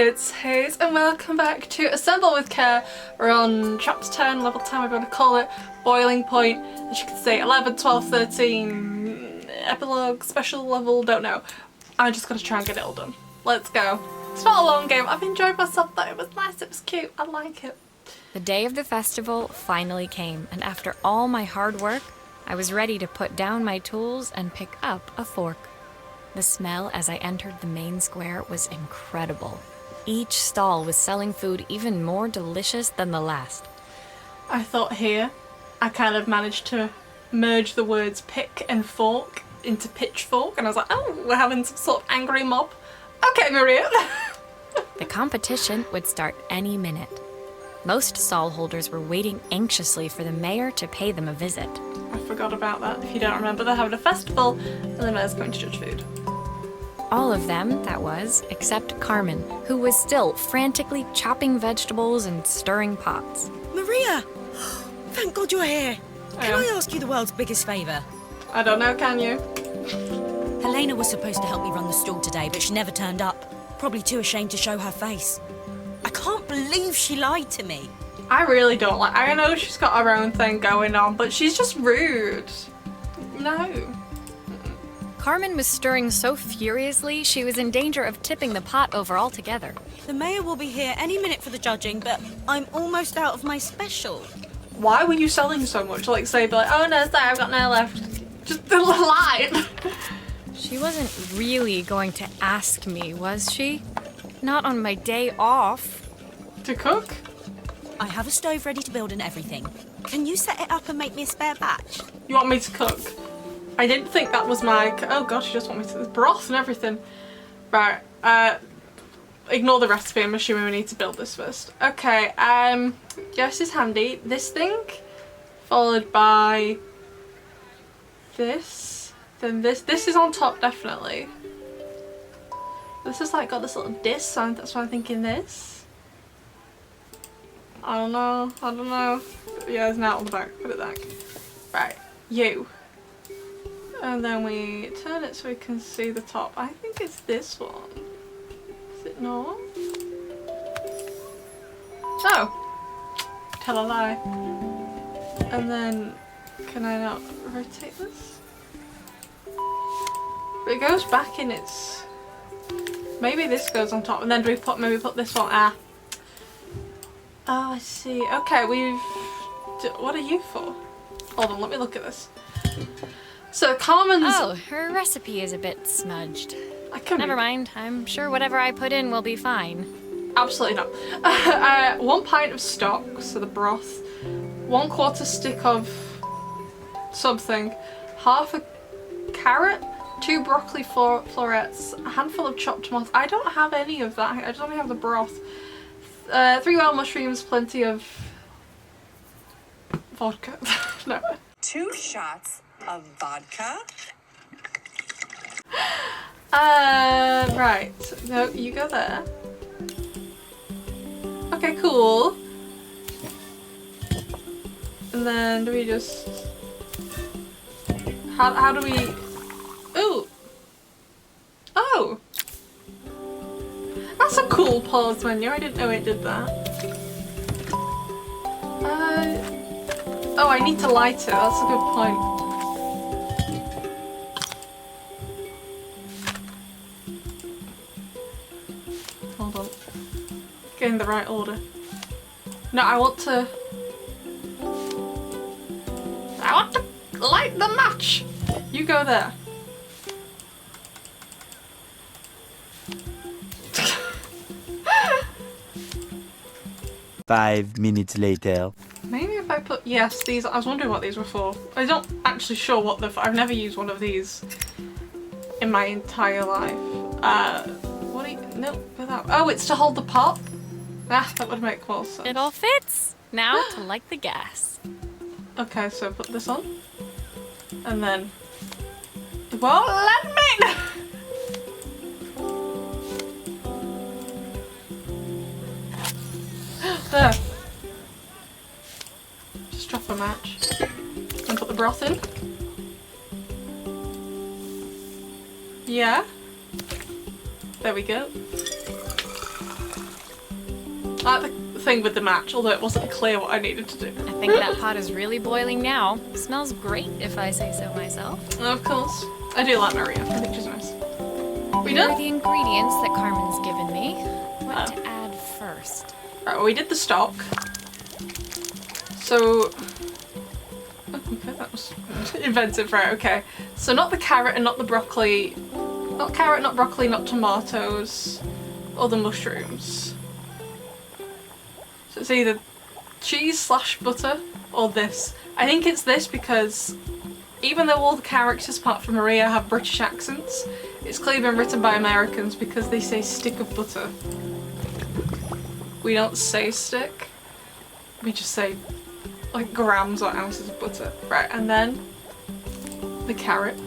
it's Hayes and welcome back to Assemble with Care. We're on chapter 10, level 10, we're going to call it Boiling Point. As you can see, 11, 12, 13, epilogue, special level, don't know. I'm just going to try and get it all done. Let's go. It's not a long game. I've enjoyed myself though. It was nice, it was cute, I like it. The day of the festival finally came, and after all my hard work, I was ready to put down my tools and pick up a fork. The smell as I entered the main square was incredible. Each stall was selling food even more delicious than the last. I thought here I kind of managed to merge the words pick and fork into pitchfork, and I was like, oh, we're having some sort of angry mob. Okay, Maria. The competition would start any minute. Most stall holders were waiting anxiously for the mayor to pay them a visit. I forgot about that. If you don't remember, they're having a festival and the mayor's going to judge food. All of them, that was, except Carmen, who was still frantically chopping vegetables and stirring pots. Maria! Thank God you're here. Can I ask you the world's biggest favour? I don't know, can you? Helena was supposed to help me run the stall today, but she never turned up. Probably too ashamed to show her face. I can't believe she lied to me. I really don't like. I know she's got her own thing going on, but she's just rude. No. Carmen was stirring so furiously she was in danger of tipping the pot over altogether. The mayor will be here any minute for the judging, but I'm almost out of my special. Why were you selling so much? Like, say, be like, oh no, sorry, I've got no left. Just the line. She wasn't really going to ask me, was she? Not on my day off. To cook? I have a stove ready to build and everything. Can you set it up and make me a spare batch? You want me to cook? I didn't think that was my... Oh gosh, you just want me to... There's broth and everything. Right, ignore the recipe, I'm assuming we need to build this first. Okay, yeah, this is handy. This thing, followed by this, then this. This is on top, definitely. This has like got this little disc, so that's why I'm thinking this. I don't know. Yeah, there's an out on the back, put it back. Right, you. And then we turn it so we can see the top. I think it's this one. Is it not? Oh! Tell a lie. And then, can I not rotate this? But it goes back in its... Maybe this goes on top, and then do we put, maybe put this one, Oh, I see. Okay, what are you for? Hold on, let me look at this. So Carmen's... Oh, her recipe is a bit smudged. Never mind. I'm sure whatever I put in will be fine. Absolutely not. 1 pint of stock, so the broth. 1/4 stick of something. Half a carrot. 2 broccoli florets. A handful of chopped tomatoes. I don't have any of that. I just only have the broth. 3 wild mushrooms. Plenty of vodka. No. 2 shots of vodka. Right. No, you go there. Okay, cool. And then do we just... How do we... Ooh! Oh! That's a cool pause menu. I didn't know it did that. Oh, I need to light it. That's a good point. Hold on. Getting the right order. No, I want to light the match! You go there. Five minutes later. Maybe if I put... Yes, these... I was wondering what these were for. I'm not actually sure what they're for. I've never used one of these in my entire life. What do you... No, put that... Oh, it's to hold the pot? Ah, that would make more sense. It all fits. Now to light the gas. Okay, so put this on. And then... Well, let me... There. Just drop a match. And put the broth in. Yeah. There we go. I like the thing with the match, although it wasn't clear what I needed to do. I think that pot is really boiling now. Smells great, if I say so myself. Of course. I do like Maria. I think she's nice. We Here are done? the ingredients that Carmen's given me. What to add first? Right, well, we did the stock. So... Okay, that was inventive, right, okay. So not the carrot and not the broccoli. Not carrot, not broccoli, not tomatoes. Or the mushrooms. So it's either cheese / butter or this. I think it's this because even though all the characters apart from Maria have British accents, it's clearly been written by Americans because they say stick of butter. We don't say stick. We just say like grams or ounces of butter. Right, and then the carrot.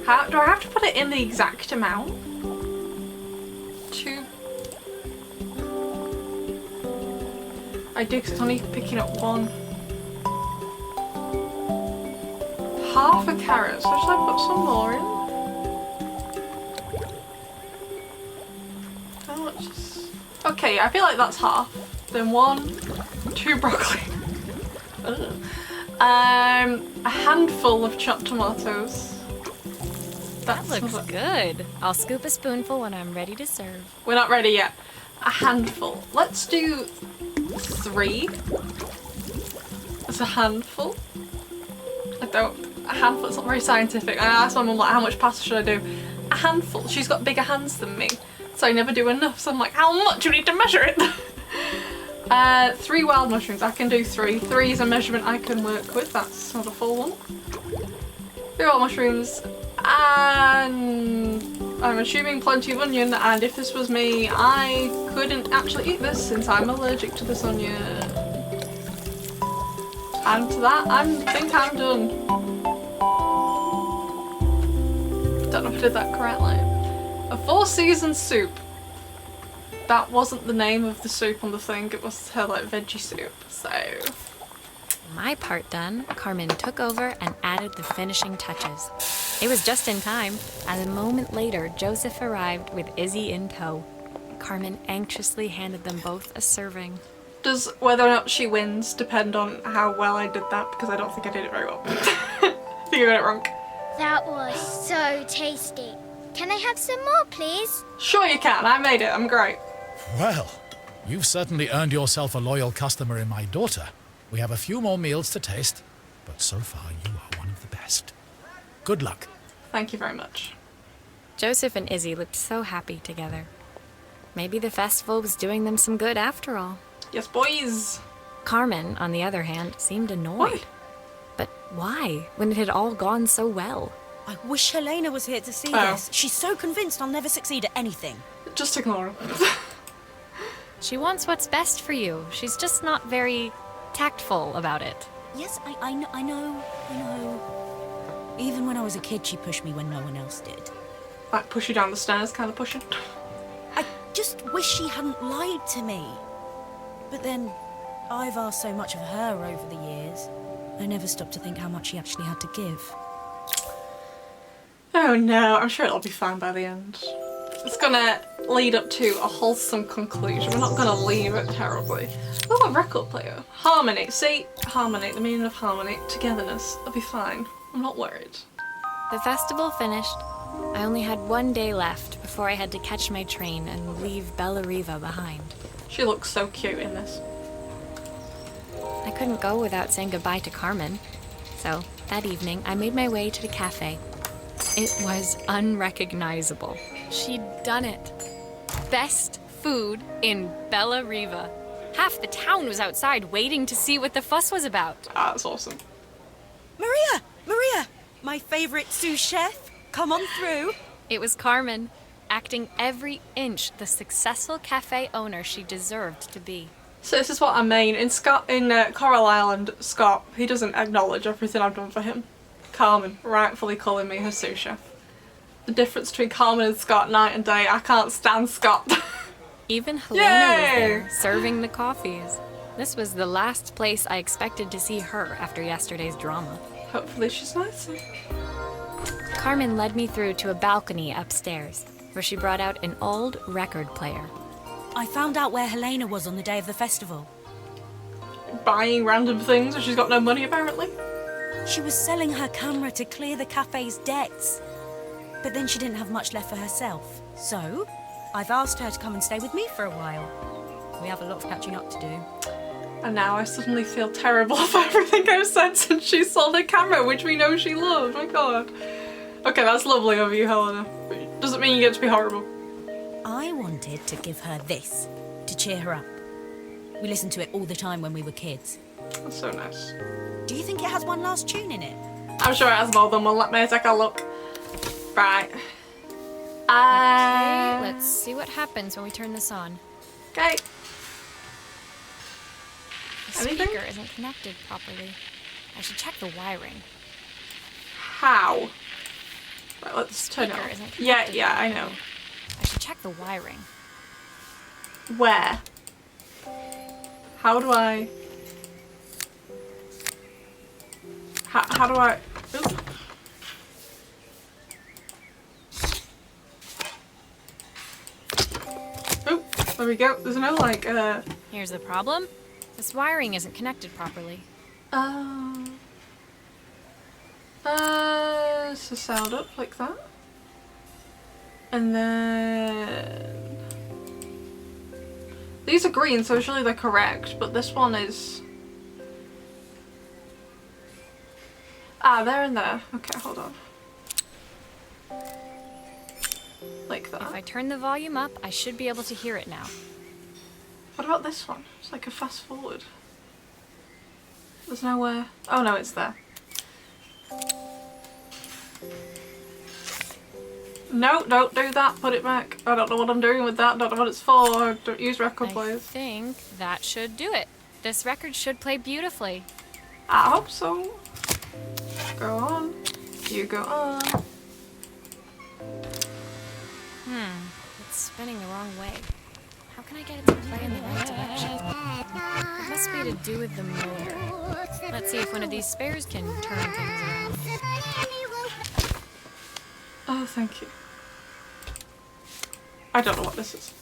How do I have to put it in the exact amount? 2. I do, because it's only picking up 1. Half a carrot, so should I put some more in? How much is... Okay, I feel like that's half. Then 1, 2 broccoli. A handful of chopped tomatoes. That looks good. I'll scoop a spoonful when I'm ready to serve. We're not ready yet. A handful. Let's do 3. That's a handful. A handful, it's not very scientific. I asked my mum like, how much pasta should I do? A handful. She's got bigger hands than me, so I never do enough. So I'm like, how much do you need to measure it? 3 wild mushrooms. I can do 3. 3 is a measurement I can work with. That's not a full one. 3 wild mushrooms. And I'm assuming plenty of onion, and if this was me, I couldn't actually eat this since I'm allergic to this onion. And to that, I think I'm done. Don't know if I did that correctly. A 4-season soup. That wasn't the name of the soup on the thing, it was her like veggie soup, so... My part done, Carmen took over and added the finishing touches. It was just in time. As a moment later, Joseph arrived with Izzy in tow. Carmen anxiously handed them both a serving. Does whether or not she wins depend on how well I did that? Because I don't think I did it very well. I think I got it wrong. That was so tasty. Can I have some more, please? Sure you can, I made it, I'm great. Well, you've certainly earned yourself a loyal customer in my daughter. We have a few more meals to taste, but so far you are one of the best. Good luck. Thank you very much. Joseph and Izzy looked so happy together. Maybe the festival was doing them some good after all. Yes, boys. Carmen, on the other hand, seemed annoyed. Why? But why, when it had all gone so well? I wish Helena was here to see Oh. this. She's so convinced I'll never succeed at anything. Just ignore her. She wants what's best for you. She's just not very tactful about it. Yes, I know. Even when I was a kid, she pushed me when no one else did. Like push you down the stairs kind of pushing. I just wish she hadn't lied to me. But then, I've asked so much of her over the years. I never stopped to think how much she actually had to give. Oh no, I'm sure it'll be fine by the end. It's gonna lead up to a wholesome conclusion. We're not gonna leave it terribly. Oh, a record player. Harmony. See, harmony, the meaning of harmony, togetherness. It'll be fine. I'm not worried. The festival finished. I only had 1 day left before I had to catch my train and leave Bella Riva behind. She looks so cute in this. I couldn't go without saying goodbye to Carmen. So, that evening, I made my way to the cafe. It was unrecognizable. She'd done it. Best food in Bella Riva. Half the town was outside waiting to see what the fuss was about. Ah, that's awesome. Maria! My favourite sous chef. Come on through. It was Carmen, acting every inch the successful cafe owner she deserved to be. So this is what I mean. In Coral Island, Scott, he doesn't acknowledge everything I've done for him. Carmen, rightfully calling me her sous chef. The difference between Carmen and Scott night and day, I can't stand Scott. Even Helena Yay! was there, serving the coffees. This was the last place I expected to see her after yesterday's drama. Hopefully she's nicer. Carmen led me through to a balcony upstairs. where she brought out an old record player. I found out where Helena was on the day of the festival. Buying random things when she's got no money, apparently. She was selling her camera to clear the cafe's debts. But then she didn't have much left for herself. So, I've asked her to come and stay with me for a while. We have a lot of catching up to do. And now I suddenly feel terrible for everything I've said since she sold her camera, which we know she loved. My god. Okay, that's lovely of you, Helena. But doesn't mean you get to be horrible. I wanted to give her this, to cheer her up. We listened to it all the time when we were kids. That's so nice. Do you think it has one last tune in it? I'm sure it has more than one. Let me take a look. Right. Okay, let's see what happens when we turn this on. Okay. The Anything? speaker isn't connected properly. I should check the wiring. How? Right, let's turn it Speaker on. isn't Yeah, connected yeah, I know. properly. I should check the wiring. Where? How do I... How do I... Ooh. Oh, there we go. There's no like, Here's the problem. This wiring isn't connected properly. So sound up like that. And then... These are green, so surely they're correct, but this one is... Ah, they're in there. Okay, hold on. Like that. If I turn the volume up, I should be able to hear it now. What about this one? It's like a fast forward. There's nowhere... Oh no, it's there. No, don't do that. Put it back. I don't know what I'm doing with that. Don't know what it's for. Don't use record I players. think that should do it. This record should play beautifully. I hope so. Go on. You go on. It's spinning the wrong way. How can I get it to play in the right direction? It must be to do with the motor. Let's see if one of these spares can turn things around. Oh, thank you. I don't know what this is.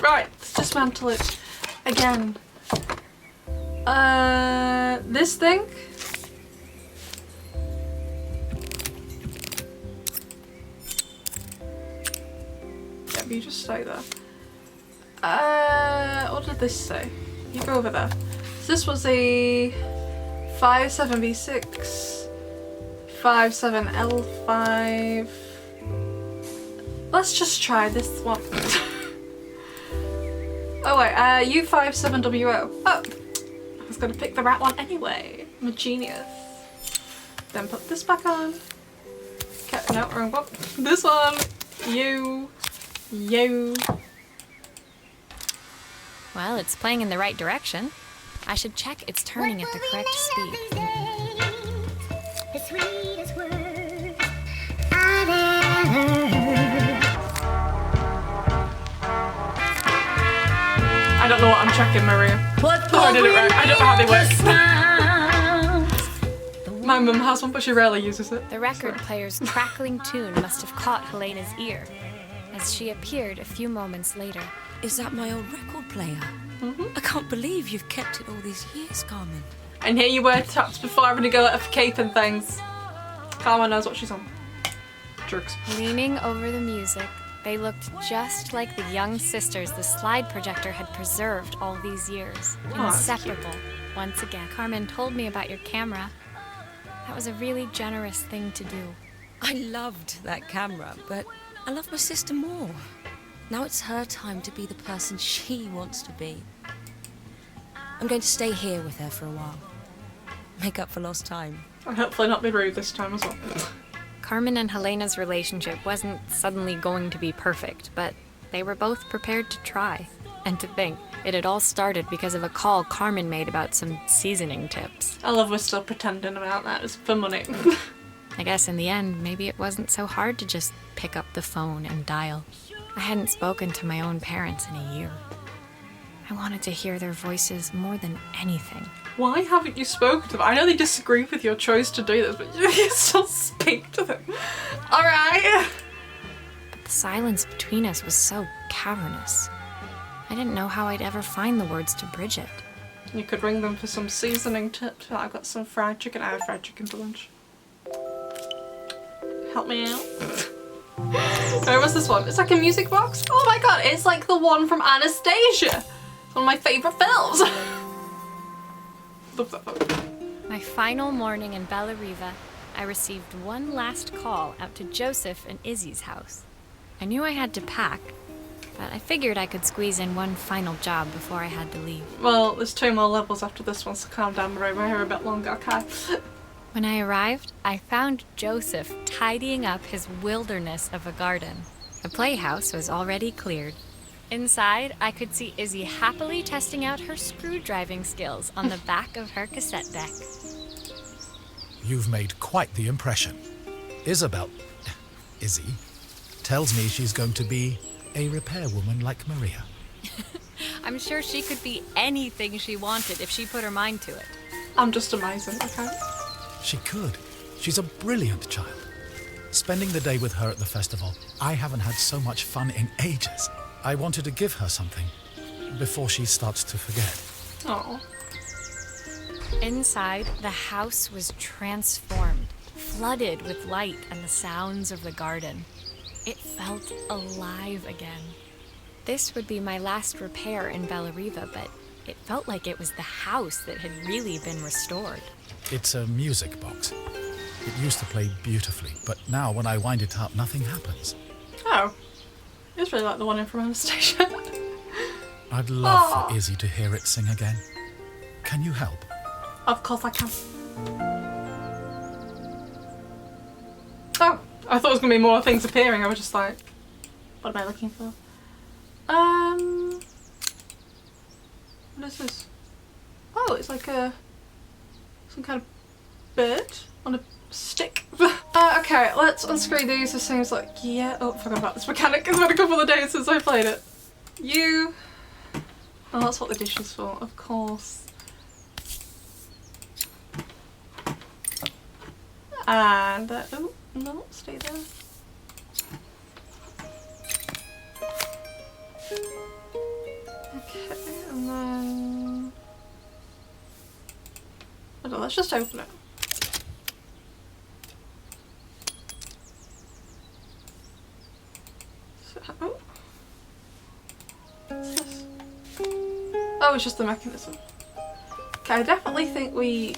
Right, let's dismantle it again. This thing? Yeah, but you just stay there. What did this say? You go over there. So this was a 57B6, 57L5. Let's just try this one. Oh wait, U57WO. Oh, I was gonna pick the right one anyway. I'm a genius. Then put this back on. Okay, no, wrong one. This one. You. Well, it's playing in the right direction. I should check it's turning at the correct speed. The sweetest word I've ever heard. I don't know what I'm checking, Maria. Oh, I did it right. I don't know how they work. My mum has one, but she rarely uses it. The record player's crackling tune must have caught Helena's ear, as she appeared a few moments later. Is that my old record player? I can't believe you've kept it all these years, Carmen. And here you were, tapped before having to go at her for cape and things. Carmen knows what she's on. Jerks. Leaning over the music, they looked just like the young sisters the slide projector had preserved all these years. that's Inseparable. Once again, Carmen told me about your camera. That was a really generous thing to do. I loved that camera, but I love my sister more. Now it's her time to be the person she wants to be. I'm going to stay here with her for a while. Make up for lost time. And hopefully not be rude this time as well. Carmen and Helena's relationship wasn't suddenly going to be perfect, but they were both prepared to try. And to think, it had all started because of a call Carmen made about some seasoning tips. I love we're still pretending about that. It's for money. I guess in the end, maybe it wasn't so hard to just pick up the phone and dial. I hadn't spoken to my own parents in a year. I wanted to hear their voices more than anything. Why haven't you spoken to them? I know they disagree with your choice to do this, but you can still speak to them. Alright. The silence between us was so cavernous. I didn't know how I'd ever find the words to bridge it. You could ring them for some seasoning tips. I've got some fried chicken. I had fried chicken for lunch. Help me out. Where was this one? It's like a music box. Oh my god, it's like the one from Anastasia. It's one of my favourite films. Love that film. My final morning in Bellariva, I received one last call out to Joseph and Izzy's house. I knew I had to pack, but I figured I could squeeze in one final job before I had to leave. Well, there's 2 more levels after this one, so calm down, braid my hair a bit longer, okay? When I arrived, I found Joseph tidying up his wilderness of a garden. The playhouse was already cleared. Inside, I could see Izzy happily testing out her screw-driving skills on the back of her cassette deck. You've made quite the impression. Izzy, tells me she's going to be a repairwoman like Maria. I'm sure she could be anything she wanted if she put her mind to it. I'm just amazing, okay? She could. She's a brilliant child. Spending the day with her at the festival, I haven't had so much fun in ages. I wanted to give her something before she starts to forget. Oh. Inside, the house was transformed, flooded with light and the sounds of the garden. It felt alive again. This would be my last repair in Bellariva, but it felt like it was the house that had really been restored. It's a music box. It used to play beautifully, but now when I wind it up, nothing happens. Oh. It's really like the one in from Anastasia. I'd love for Izzy to hear it sing again. Can you help? Of course I can. Oh, I thought it was going to be more things appearing. I was just like, what am I looking for? What is this? Oh, it's like some kind of bird on a stick. Okay, let's unscrew these. This seems like, yeah. Oh, I forgot about this mechanic. It's been a couple of days since I played it. You. Oh, that's what the dish is for, of course. And oh no, stay there. Okay, and then I don't know, let's just open it. So, oh. What's this? Oh, it's just the mechanism. Okay, I definitely think we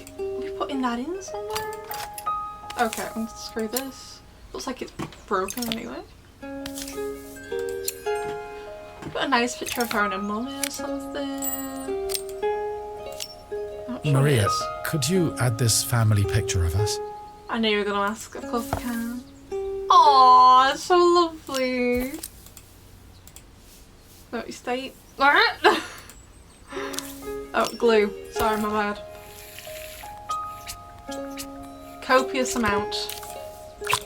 putting that in somewhere. Okay, I'm gonna screw this. Looks like it's broken anyway. Got a nice picture of her and a mummy or something. Sure Maria, could you add this family picture of us? I knew you were gonna ask. Of course I can. Aww, it's so lovely. No, you stay. Alright. Oh, glue. Sorry, my bad. Copious amount.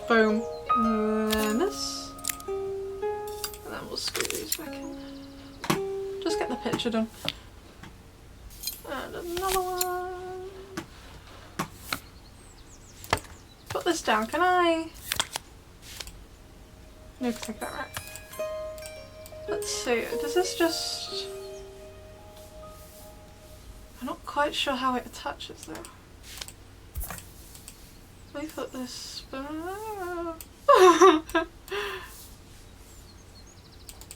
Boom. And then this. And then we'll screw these back in. Just get the picture done. And another one. Put this down. Can I? No, take that right. Let's see. Does this just... I'm not quite sure how it attaches though. Let me put this... Let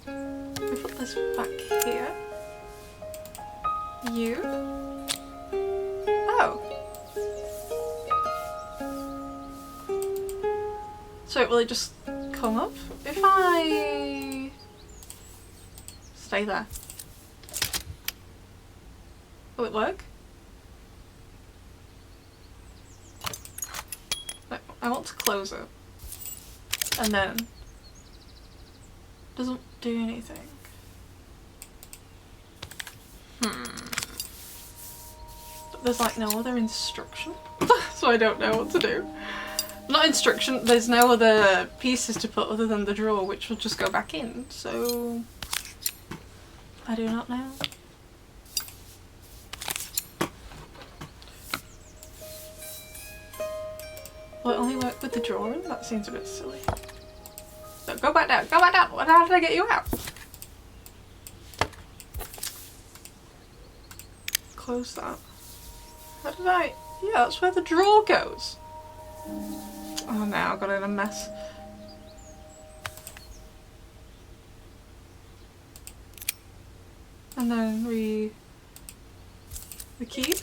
me put this back here. You. Oh. So will it just come up? If I... Stay there. Will it work? No, I want to close it. And then... Doesn't do anything. But there's like no other instruction. So I don't know what to do. Not instruction, there's no other pieces to put other than the drawer, which will just go back in. So... I do not know. Will it only work with the drawer in? That seems a bit silly. No, go back down. Go back down. How did I get you out? Close that. How did I? Yeah, that's where the drawer goes. Oh, now I got in a mess. And then the key.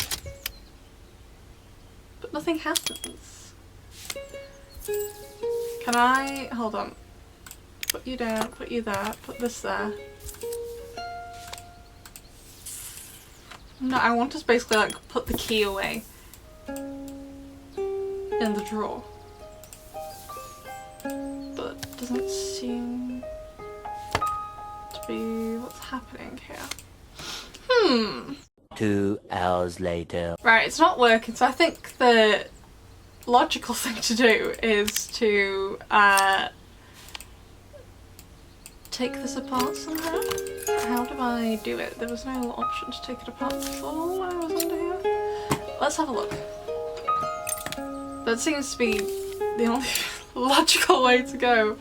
But nothing happens. Can I, hold on. Put you down, put you there, put this there. No, I want to basically like put the key away in the drawer. But it doesn't seem to be what's happening here. 2 hours later. Right, it's not working, so I think the logical thing to do is to take this apart somehow. How do I do it? There was no option to take it apart before when I was under here. Let's have a look. That seems to be the only logical way to go.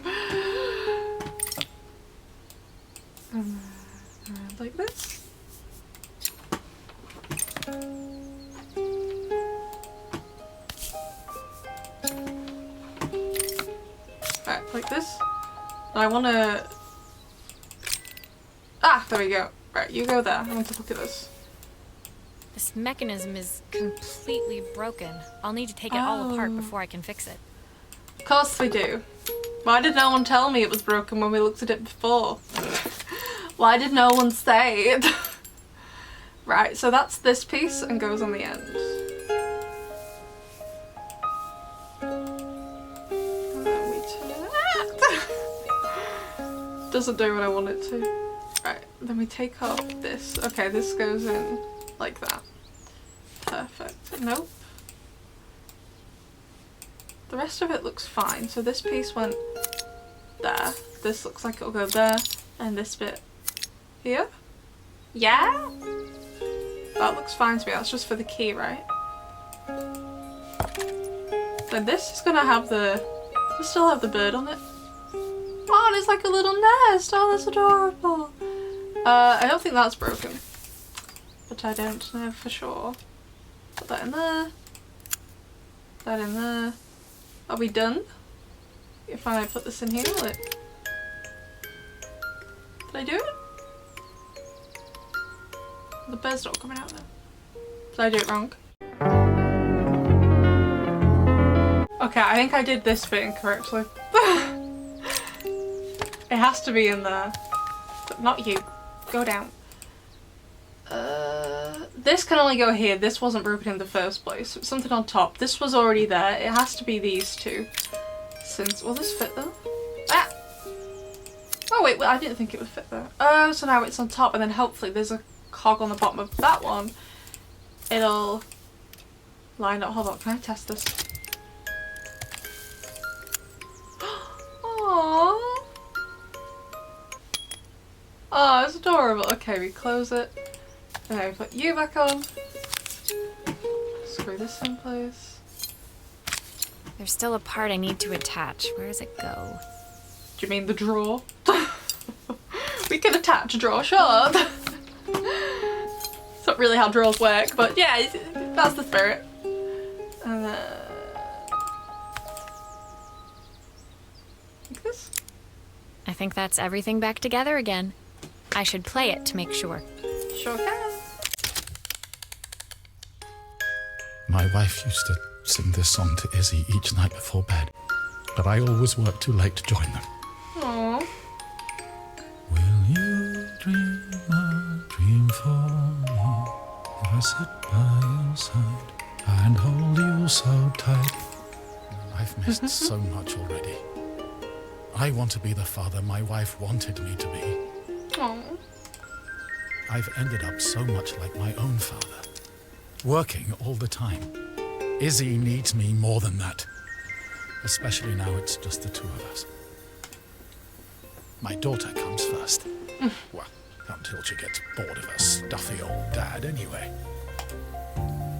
Around like this. Right, like this. And I want to... Ah, there we go. Right, you go there. I want to look at this. This mechanism is completely broken. I'll need to take it all apart before I can fix it. Of course we do. Why did no one tell me it was broken when we looked at it before? Why did no one say it? Right, so that's this piece and goes on the end. And then we turn it. Doesn't do what I want it to. Right, then we take off this. Okay, this goes in like that. Perfect. Nope. The rest of it looks fine. So this piece went there. This looks like it'll go there. And this bit here. Yeah? That looks fine to me. That's just for the key, right? Then this is gonna have the... Does it still have the bird on it? Oh, and it's like a little nest. Oh, that's adorable. I don't think that's broken. But I don't know for sure. Put that in there. That in there. Are we done? If I put this in here, will it... Did I do it? The bird's not coming out now. Did I do it wrong? Okay, I think I did this bit incorrectly. It has to be in there. But not you. Go down. This can only go here. This wasn't broken in the first place. It's something on top. This was already there. It has to be these two. Since... Will this fit though? Ah! Oh wait, I didn't think it would fit there. Oh, so now it's on top and then hopefully there's a cog on the bottom of that one. It'll line up. Hold on, can I test this? Aww. Oh, it's adorable. Okay, we close it. Then we put you back on. Screw this in place. There's still a part I need to attach. Where does it go? Do you mean the drawer? We can attach a drawer, sure. It's not really how drawers work, but yeah, that's the spirit. And then... like this? I think that's everything back together again. I should play it to make sure. Sure can. My wife used to sing this song to Izzy each night before bed, but I always worked too late to join them. Aww. Will you dream a dream for me if I sit by your side and hold you so tight? I've missed so much already. I want to be the father my wife wanted me to be. Aww. I've ended up so much like my own father, working all the time. Izzy needs me more than that, especially now it's just the two of us. My daughter comes first. Well, until she gets bored of her stuffy old dad anyway.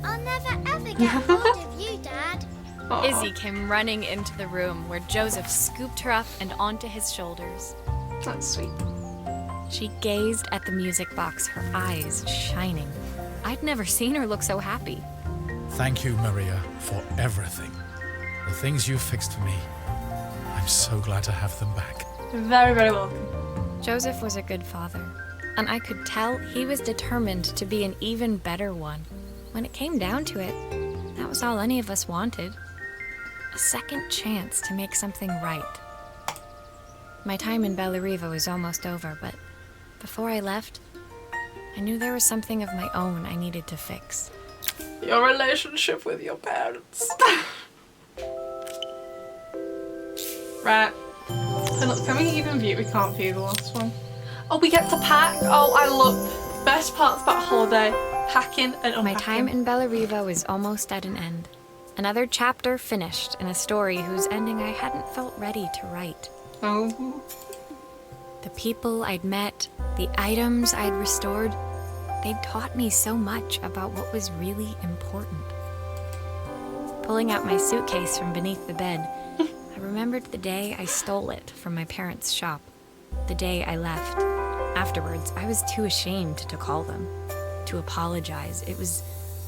I'll never ever get bored of you, Dad. Aw. Izzy came running into the room where Joseph scooped her up and onto his shoulders. That's sweet. She gazed at the music box, her eyes shining. I'd never seen her look so happy. Thank you, Maria, for everything. The things you fixed for me. I'm so glad to have them back. You're very, very welcome. Joseph was a good father, and I could tell he was determined to be an even better one. When it came down to it, that was all any of us wanted. A second chance to make something right. My time in Bellariva was almost over, but before I left, I knew there was something of my own I needed to fix. Your relationship with your parents. Right. So look, can we even view? We can't view the last one. Oh, we get to pack. Oh, I love best parts about holiday. Packing and unpacking. My time in Bellariva was almost at an end. Another chapter finished in a story whose ending I hadn't felt ready to write. Oh. The people I'd met, the items I'd restored, they'd taught me so much about what was really important. Pulling out my suitcase from beneath the bed, I remembered the day I stole it from my parents' shop, the day I left. Afterwards, I was too ashamed to call them, to apologize. It was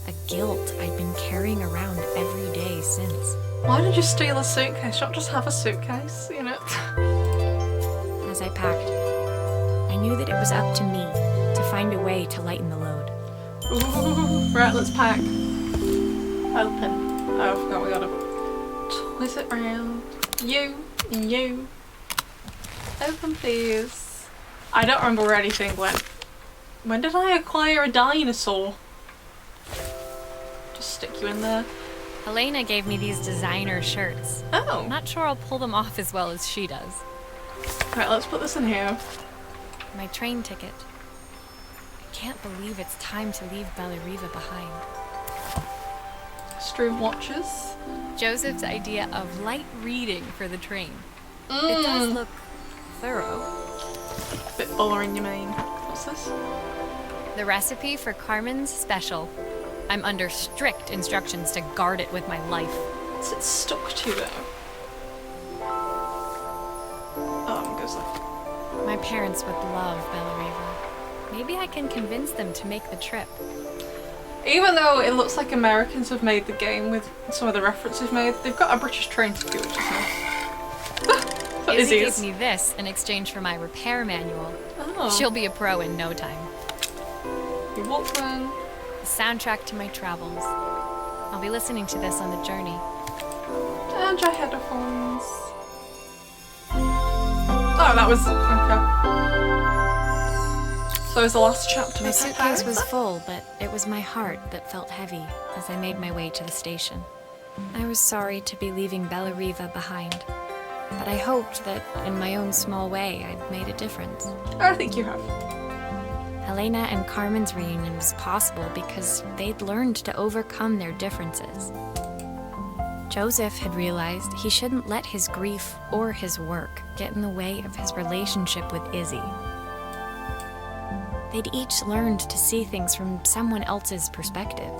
a guilt I'd been carrying around every day since. Why did you steal a suitcase? Don't just have a suitcase, you know? As I packed, I knew that it was up to me to find a way to lighten the load. Ooh, right, let's pack. Open. Oh, I forgot we gotta twist it round. You and you. Open, please. I don't remember where anything went. When did I acquire a dinosaur? Just stick you in there. Helena gave me these designer shirts. Oh. I'm not sure I'll pull them off as well as she does. Right, let's put this in here. My train ticket. I can't believe it's time to leave Bellariva behind. Stream watches. Joseph's idea of light reading for the train. It does look thorough. Bit boring, you mean? What's this? The recipe for Carmen's special. I'm under strict instructions to guard it with my life. What's it stuck to though? Oh, it goes like. My parents would love Bellariva. Maybe I can convince them to make the trip. Even though it looks like Americans have made the game with some of the references made, they've got a British train ticket, which is nice. But Izzy Izzy is. gave me this in exchange for my repair manual. Oh. She'll be a pro in no time. Your Walkman. The soundtrack to my travels. I'll be listening to this on the journey. And your headphones. Oh, that was okay. So is the last chapter. My of suitcase was Paris? full, but it was my heart that felt heavy as I made my way to the station. I was sorry to be leaving Bellariva behind, but I hoped that in my own small way I'd made a difference. I think you have. Helena and Carmen's reunion was possible because they'd learned to overcome their differences. Joseph had realized he shouldn't let his grief or his work get in the way of his relationship with Izzy. They'd each learned to see things from someone else's perspective.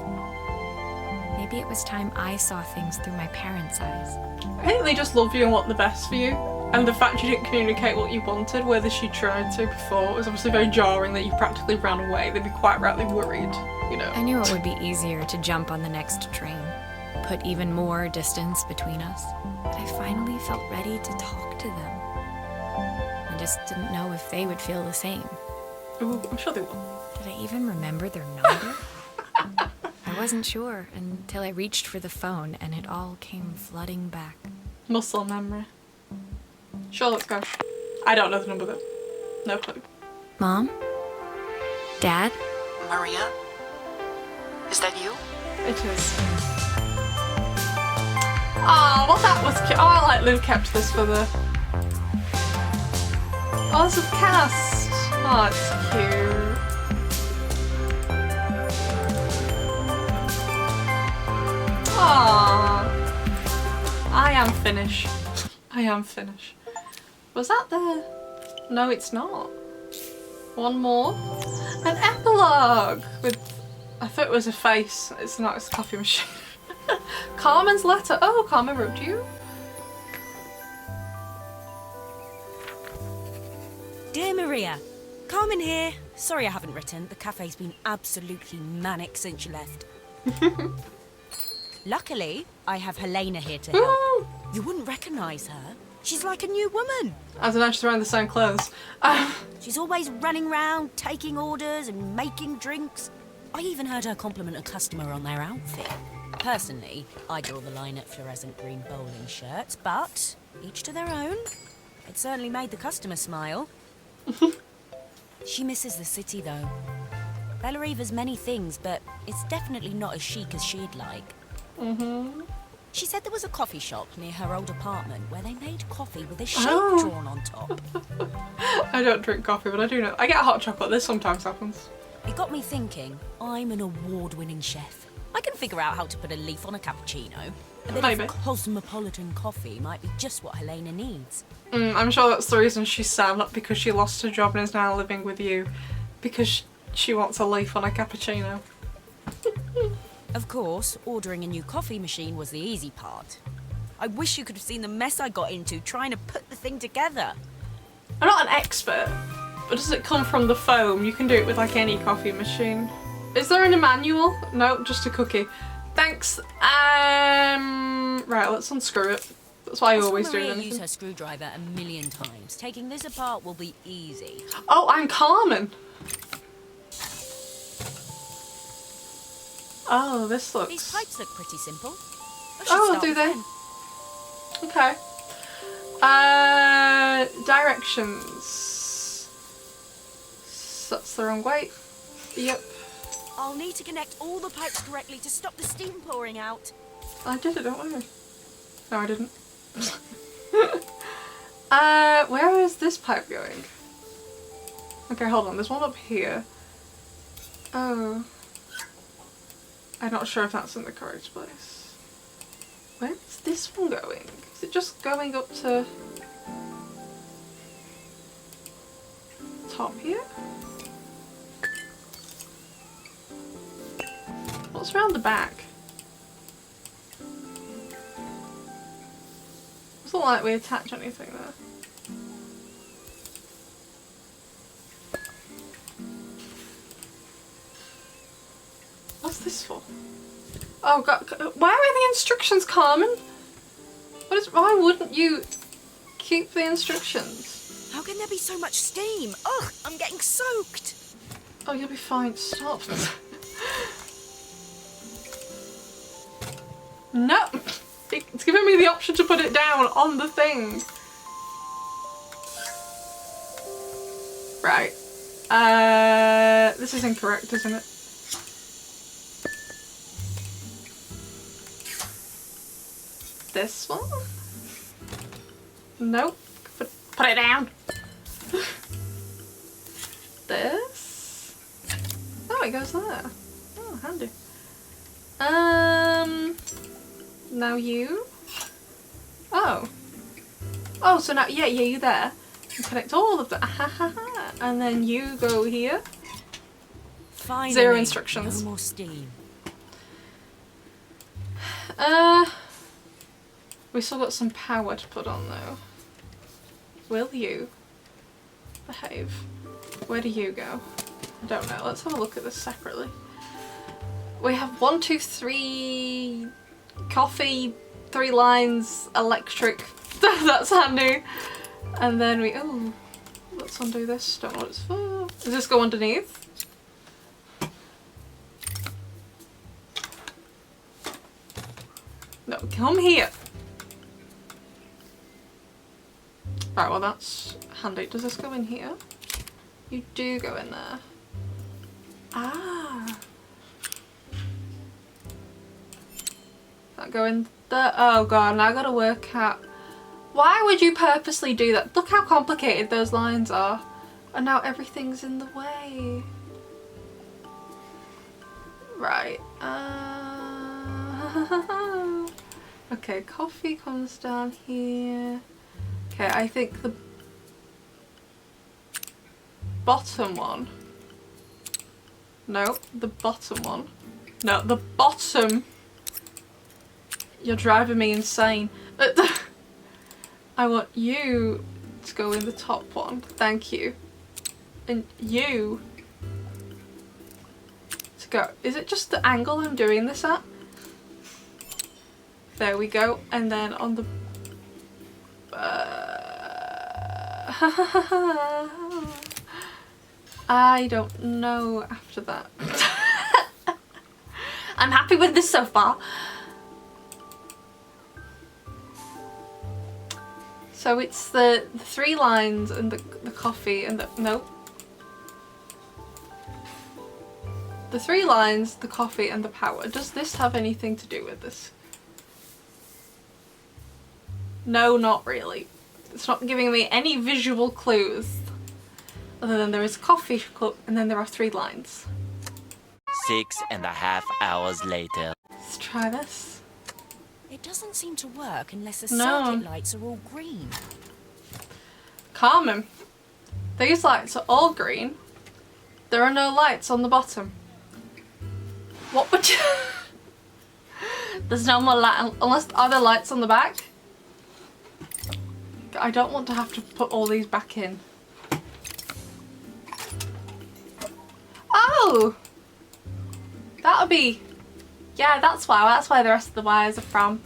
Maybe it was time I saw things through my parents' eyes. I think they just love you and want the best for you. And the fact you didn't communicate what you wanted, whether she tried to before, was obviously very jarring that you practically ran away. They'd be quite rightly worried, you know. I knew it would be easier to jump on the next train, put even more distance between us. But I finally felt ready to talk to them. I just didn't know if they would feel the same. Ooh, I'm sure they will. Did I even remember their number? I wasn't sure until I reached for the phone and it all came flooding back. Muscle memory. Sure, let's go. I don't know the number though. No clue. Mom? Dad? Maria? Is that you? It is. Oh, well that was cute. Oh, I like Lou kept this for the... Oh, it's a cast. Oh, it's cute. Aww. I am finished. I am finished. Was that the... No, it's not. One more. An epilogue with... I thought it was a face. It's not, it's a coffee machine. Carmen's letter. Oh, Carmen wrote to you. Dear Maria, Carmen here. Sorry I haven't written. The cafe's been absolutely manic since you left. Luckily, I have Helena here to help. You wouldn't recognise her. She's like a new woman. I don't know, she's wearing the same clothes. She's always running around, taking orders and making drinks. I even heard her compliment a customer on their outfit. Personally, I draw the line at fluorescent green bowling shirts, but each to their own. It certainly made the customer smile. She misses the city, though. Bella Eva's many things, but it's definitely not as chic as she'd like. She said there was a coffee shop near her old apartment where they made coffee with a shape drawn on top. I don't drink coffee, but I do know. I get hot chocolate. This sometimes happens. It got me thinking, I'm an award-winning chef. I can figure out how to put a leaf on a cappuccino. A bit Maybe. of cosmopolitan coffee might be just what Helena needs. I'm sure that's the reason she's sad, not because she lost her job and is now living with you. Because she wants a leaf on a cappuccino. Of course, ordering a new coffee machine was the easy part. I wish you could have seen the mess I got into trying to put the thing together. I'm not an expert, but does it come from the foam? You can do it with like any coffee machine. Is there an manual? No, just a cookie. Thanks. Right, let's unscrew it. That's why I always do Maria anything. used her screwdriver a million times. Taking this apart will be easy. Oh, I'm Carmen. Oh, this looks... These pipes look pretty simple. I should Oh, start do with they? them. Okay. Directions. That's the wrong way. Yep. I'll need to connect all the pipes correctly to stop the steam pouring out. I did it, don't worry. No, I didn't. Where is this pipe going? Okay, hold on. There's one up here. Oh. I'm not sure if that's in the correct place. Where's this one going? Is it just going up to top here? What's around the back? It's not like we attach anything there. What's this for? Oh god, where are the instructions, Carmen? Why wouldn't you keep the instructions? How can there be so much steam? Ugh, I'm getting soaked. Oh, you'll be fine. Stop. No! It's giving me the option to put it down on the thing. Right. This is incorrect, isn't it? This one? Nope. Put it down. This? Oh, it goes there. Oh, handy. Now you. Oh. Oh, so now, yeah, you there. You connect all of them. And then you go here. Finally, 0 instructions. No more steam. We still got some power to put on though. Will you behave? Where do you go? I don't know. Let's have a look at this separately. We have 1, 2, 3 coffee, 3 lines, electric. That's handy. And then we, oh, let's undo this. Don't know what it's for. Does this go underneath? No, come here. Right, well that's handy. Does this go in here? You do go in there. Ah. That go in there. Oh god, now I gotta work out. Why would you purposely do that? Look how complicated those lines are. And now everything's in the way. Right. Okay, coffee comes down here. Okay, I think the bottom one. No, the bottom one. No, the bottom You're driving me insane. I want you to go in the top one. Thank you. And you to go. Is it just the angle I'm doing this at? There we go. And then on the... I don't know after that. I'm happy with this so far. So it's the 3 lines and the coffee and the... No. The 3 lines, the coffee and the power. Does this have anything to do with this? No, not really. It's not giving me any visual clues. Other than there is a coffee cup and then there are 3 lines. 6.5 hours later. Let's try this. It doesn't seem to work unless the No. circuit lights are all green. Carmen, these lights are all green. There are no lights on the bottom. What would you... There's no more light unless are there lights on the back? I don't want to have to put all these back in. Oh! That'll be... Yeah, that's why the rest of the wires are from.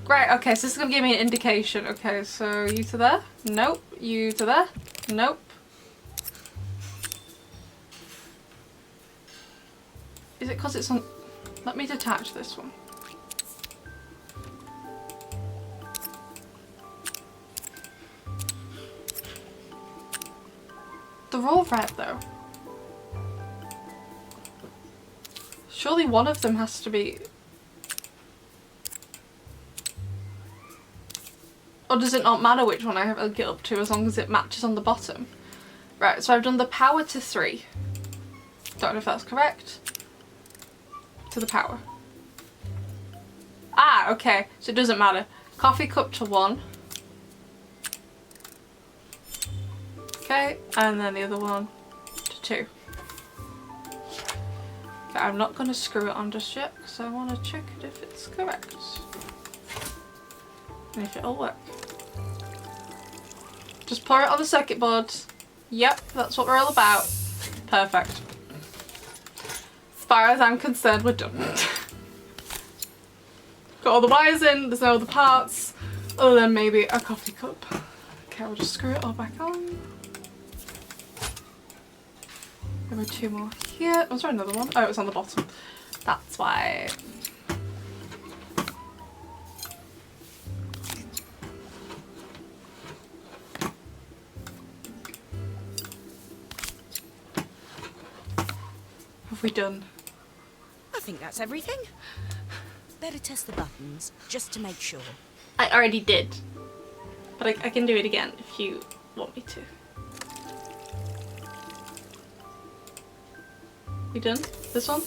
Great, okay, so this is going to give me an indication. Okay, so you to there? Nope. You to there? Nope. Is it because it's on... Let me detach this one. They're all red though. Surely one of them has to be... Or does it not matter which one I have to get up to as long as it matches on the bottom? Right, so I've done the power to 3. Don't know if that's correct. To the power. Ah, okay, so it doesn't matter. Coffee cup to 1. Okay, and then the other one to 2. Okay, I'm not going to screw it on just yet because I want to check it if it's correct. And if it'll work. Just pour it on the circuit board. Yep, that's what we're all about. Perfect. As far as I'm concerned, we're done. Got all the wires in, there's no other parts other than maybe a coffee cup. Okay, we'll just screw it all back on. There were 2 more here. Was there another one? Oh, it was on the bottom. That's why. Have we done? I think that's everything. Better test the buttons, just to make sure. I already did. But I can do it again if you want me to. We done? This one?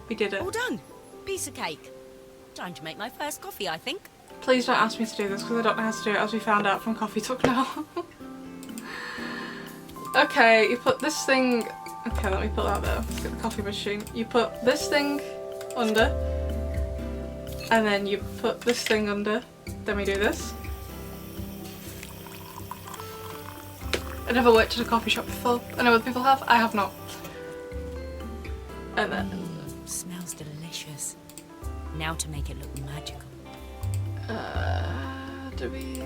We did it. All done. Piece of cake. Time to make my first coffee, I think. Please don't ask me to do this because I don't know how to do it, as we found out from Coffee Talk now. Okay, you put this thing... Okay, let me put that there. Let's get the coffee machine. You put this thing under. And then you put this thing under. Then we do this. I never worked at a coffee shop before. I know other people have. I have not. And then... Smells delicious. Now to make it look magical. Do we...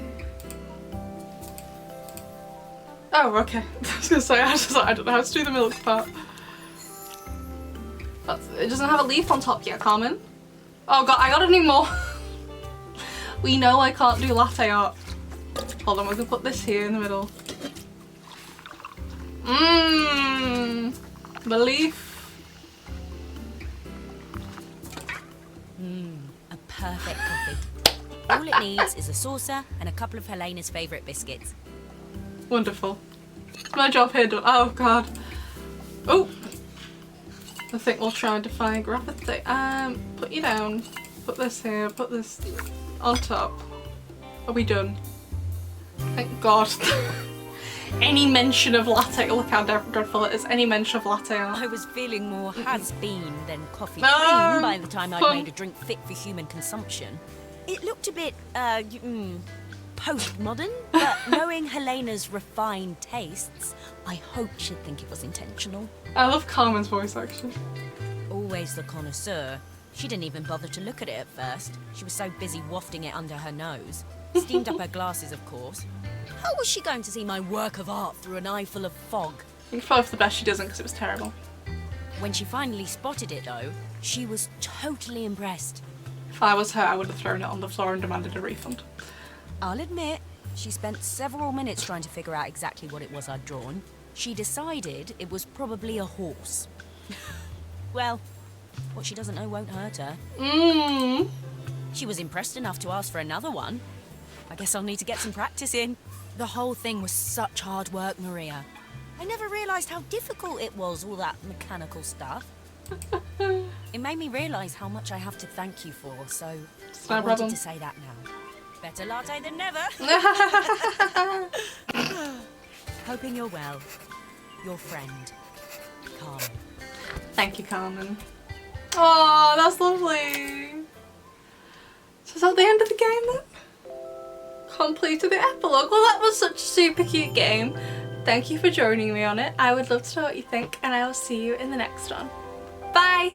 Oh, okay. I was gonna say, I don't know how to do the milk part. It doesn't have a leaf on top yet, Carmen. Oh god, I gotta do more. We know I can't do latte art. Hold on, we're gonna put this here in the middle. Mmm, the leaf. A perfect coffee. All it needs is a saucer and a couple of Helena's favourite biscuits. Wonderful. It's my job here done. Oh god. Oh! I think we'll try and defy gravity. Put you down. Put this here. Put this on top. Are we done? Thank god. any mention of latte. Look how dreadful it is. Any mention of latte art. I was feeling more has-been than coffee No. cream by the time I'd made a drink fit for human consumption. It looked a bit, postmodern, but knowing Helena's refined tastes, I hope she'd think it was intentional. I love Carmen's voice actually. Always the connoisseur. She didn't even bother to look at it at first. She was so busy wafting it under her nose. Steamed up her glasses, of course. How was she going to see my work of art through an eye full of fog? I think probably for the best she doesn't because it was terrible. When she finally spotted it, though, she was totally impressed. If I was her, I would have thrown it on the floor and demanded a refund. I'll admit, she spent several minutes trying to figure out exactly what it was I'd drawn. She decided it was probably a horse. Well, what she doesn't know won't hurt her. She was impressed enough to ask for another one. I guess I'll need to get some practice in. The whole thing was such hard work, Maria. I never realised how difficult it was, all that mechanical stuff. It made me realise how much I have to thank you for, so no I problem. wanted to say that now. Better latte than never. Hoping you're well. Your friend, Carmen. Thank you, Carmen. Oh, that's lovely. So is that the end of the game then? Completed the epilogue. Well, that was such a super cute game. Thank you for joining me on it. I would love to know what you think, and I will see you in the next one. Bye!